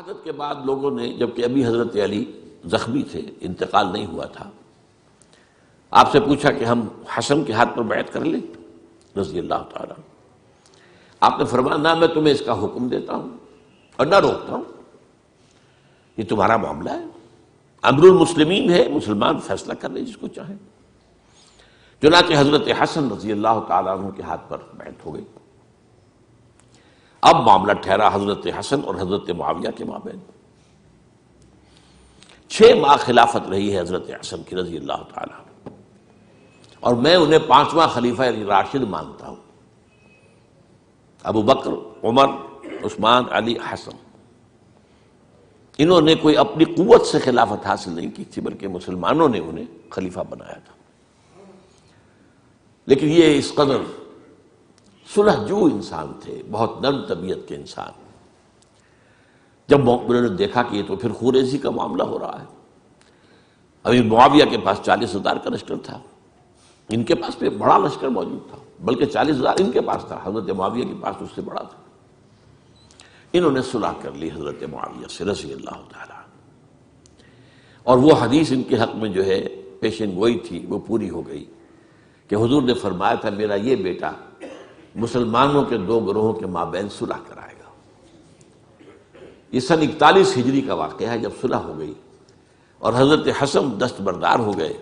شہادت کے بعد لوگوں نے، جبکہ ابھی حضرت علی زخمی تھے، انتقال نہیں ہوا تھا، آپ سے پوچھا کہ ہم حسن کے ہاتھ پر بیعت کر لیں رضی اللہ تعالیٰ. آپ نے فرمایا نہ میں تمہیں اس کا حکم دیتا ہوں اور نہ روکتا ہوں، یہ تمہارا معاملہ ہے، امر المسلمین ہے، مسلمان فیصلہ کر لیں جس کو چاہیں. چنانچہ حضرت حسن رضی اللہ تعالیٰ عنہ کے ہاتھ پر بیعت ہو گئی. اب معاملہ ٹھہرا حضرت حسن اور حضرت معاویہ کے مابین. 6 ماہ خلافت رہی ہے حضرت حسن کی رضی اللہ تعالیٰ عنہ، اور میں انہیں 5واں خلیفہ راشد مانتا ہوں. ابو بکر، عمر، عثمان، علی، حسن، انہوں نے کوئی اپنی قوت سے خلافت حاصل نہیں کی تھی، بلکہ مسلمانوں نے انہیں خلیفہ بنایا تھا. لیکن یہ اس قدر صلح جو انسان تھے، بہت نرم طبیعت کے انسان، جب انہوں نے دیکھا کہ یہ تو پھر خوریزی کا معاملہ ہو رہا ہے. ابھی معاویہ کے پاس 40,000 کا لشکر تھا، ان کے پاس بھی بڑا لشکر موجود تھا، بلکہ 40,000 ان کے پاس تھا، حضرت معاویہ کے پاس اس سے بڑا تھا. انہوں نے صلح کر لی حضرت معاویہ سے رضی اللہ تعالیٰ، اور وہ حدیث ان کے حق میں جو ہے پیشن گوئی تھی وہ پوری ہو گئی کہ حضور نے فرمایا تھا میرا یہ بیٹا مسلمانوں کے 2 گروہوں کے مابین صلح کرائے گا. یہ سن 41 ہجری کا واقعہ ہے جب صلح ہو گئی اور حضرت حسن دستبردار ہو گئے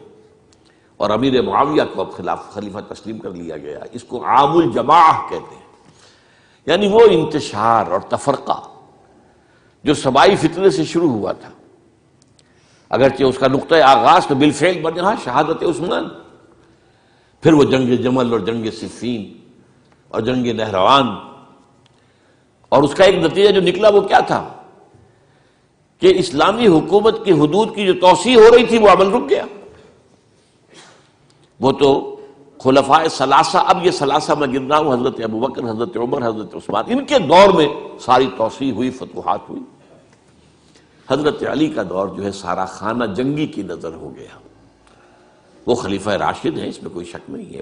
اور امیر معاویہ کو اب خلیفہ تسلیم کر لیا گیا. اس کو عام الجماع کہتے ہیں، یعنی وہ انتشار اور تفرقہ جو سبائی فتنے سے شروع ہوا تھا، اگرچہ اس کا نقطہ آغاز تو بالفعل بنا شہادت عثمان، پھر وہ جنگ جمل اور جنگ صفین اور جنگ نہروان، اور اس کا ایک نتیجہ جو نکلا وہ کیا تھا کہ اسلامی حکومت کی حدود کی جو توسیع ہو رہی تھی وہ عمل رک گیا. وہ تو خلفائے ثلاثہ، اب یہ ثلاثہ میں گن رہا ہوں، حضرت ابوبکر، حضرت عمر، حضرت عثمان، ان کے دور میں ساری توسیع ہوئی، فتوحات ہوئی. حضرت علی کا دور جو ہے سارا خانہ جنگی کی نظر ہو گیا. وہ خلیفہ راشد ہیں، اس میں کوئی شک نہیں ہے،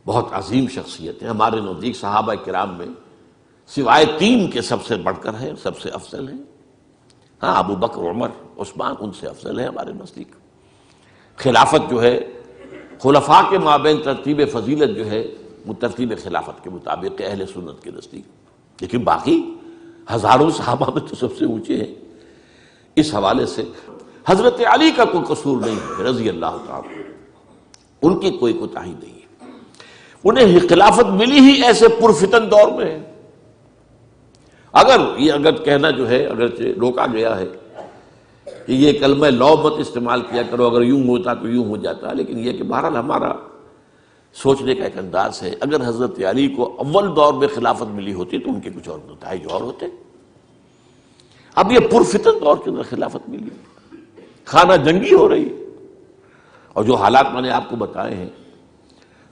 بہت عظیم شخصیت ہے، ہمارے نزدیک صحابہ کرام میں سوائے 3 کے سب سے بڑھ کر ہیں، سب سے افضل ہیں. ہاں ابو بکر، عمر، عثمان ان سے افضل ہیں ہمارے نزدیک. خلافت جو ہے خلفاء کے مابین ترتیب فضیلت جو ہے وہ ترتیب خلافت کے مطابق اہل سنت کے نزدیک، لیکن باقی ہزاروں صحابہ میں تو سب سے اونچے ہیں. اس حوالے سے حضرت علی کا کوئی قصور نہیں ہے رضی اللہ تعالی، ان کی کوئی کوتاہی نہیں ہے. انہیں خلافت ملی ہی ایسے پرفتن دور میں ہے. اگر کہنا جو ہے اگرچہ روکا گیا ہے کہ یہ کلمہ لو مت استعمال کیا کرو، اگر یوں ہوتا تو یوں ہو جاتا، لیکن یہ کہ بہرحال ہمارا سوچنے کا ایک انداز ہے. اگر حضرت علی کو اول دور میں خلافت ملی ہوتی تو ان کے کچھ اور نتائج اور ہوتے. اب یہ پرفتن دور کے اندر خلافت ملی، خانہ جنگی ہو رہی، اور جو حالات میں نے آپ کو بتائے ہیں،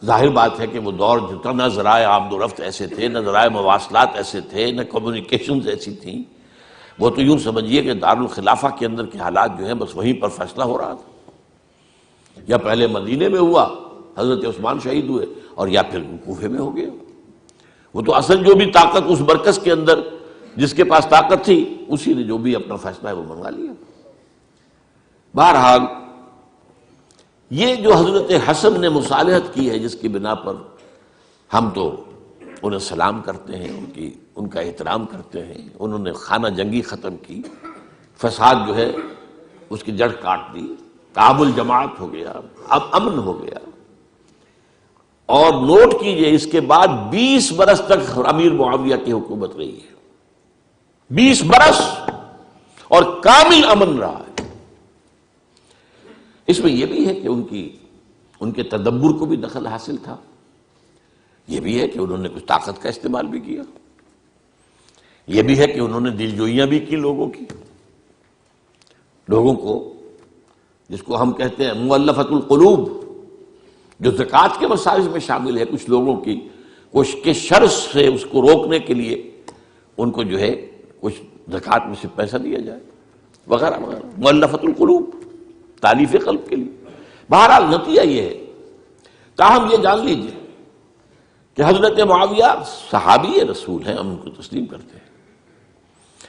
ظاہر بات ہے کہ وہ دور جتنا نہ ذرائع آمد و رفت ایسے تھے، نہ ذرائع مواصلات ایسے تھے، نہ کمیونیکیشنز ایسی تھیں. وہ تو یوں سمجھیے کہ دارالخلافہ کے اندر کے حالات جو ہیں بس وہیں پر فیصلہ ہو رہا تھا. یا پہلے مدینے میں ہوا، حضرت عثمان شہید ہوئے، اور یا پھر کوفے میں ہو گیا. وہ تو اصل جو بھی طاقت اس مرکز کے اندر جس کے پاس طاقت تھی اسی نے جو بھی اپنا فیصلہ ہے وہ منگا لیا. بہرحال یہ جو حضرت حسن نے مصالحت کی ہے، جس کی بنا پر ہم تو انہیں سلام کرتے ہیں، ان کا احترام کرتے ہیں، انہوں نے خانہ جنگی ختم کی، فساد جو ہے اس کی جڑ کاٹ دی، تعامل الجماعت ہو گیا، اب امن ہو گیا. اور نوٹ کیجئے اس کے بعد 20 برس تک امیر معاویہ کی حکومت رہی ہے، 20 برس، اور کامل امن رہا ہے. اس میں یہ بھی ہے کہ ان کے تدبر کو بھی دخل حاصل تھا، یہ بھی ہے کہ انہوں نے کچھ طاقت کا استعمال بھی کیا، یہ بھی ہے کہ انہوں نے دل جوئیاں بھی کی لوگوں کو جس کو ہم کہتے ہیں مؤلفۃ القلوب، جو زکوٰۃ کے مسائل میں شامل ہے. کچھ لوگوں کی کوشش کے شر سے اس کو روکنے کے لیے ان کو جو ہے کچھ زکوٰۃ میں سے پیسہ دیا جائے وغیرہ وغیرہ، مؤلفۃ القلوب، تالیف قلب کے لیے. بہرحال نتیجہ یہ ہے. تاہم یہ جان لیجیے کہ حضرت معاویہ صحابی رسول ہیں، ہم ان کو تسلیم کرتے ہیں،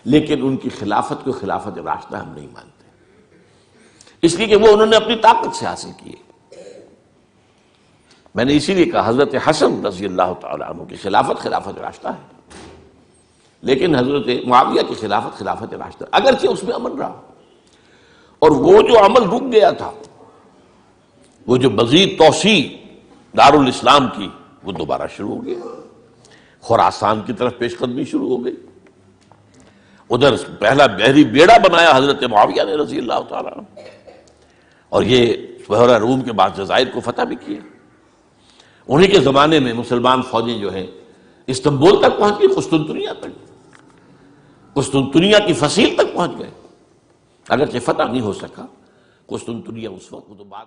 لیکن ان کی خلافت کو خلافت راشدہ ہم نہیں مانتے، اس لیے کہ وہ انہوں نے اپنی طاقت سے حاصل کیے۔ میں نے اسی لیے کہا حضرت حسن رضی اللہ تعالیٰ عنہ کی خلافت خلافت راشدہ ہے، لیکن حضرت معاویہ کی خلافت خلافت راشدہ، اگرچہ اس میں امن رہا، اور وہ جو عمل رک گیا تھا، وہ جو مزید توسیع دارالاسلام کی، وہ دوبارہ شروع ہو گیا، خراسان کی طرف پیش قدمی شروع ہو گئی۔ ادھر پہلا بحری بیڑا بنایا حضرت معاویہ نے رضی اللہ تعالیٰ عنہ، اور یہ بحیرہ روم کے بعد جزائر کو فتح بھی کیا۔ انہی کے زمانے میں مسلمان فوجیں جو ہیں استنبول تک پہنچ گئی، قسطنطنیہ تک، قسطنطنیہ کی فصیل تک پہنچ گئے، اگرچہ فتح نہیں ہو سکا قسطنطنیہ اس وقت، وہ تو بعد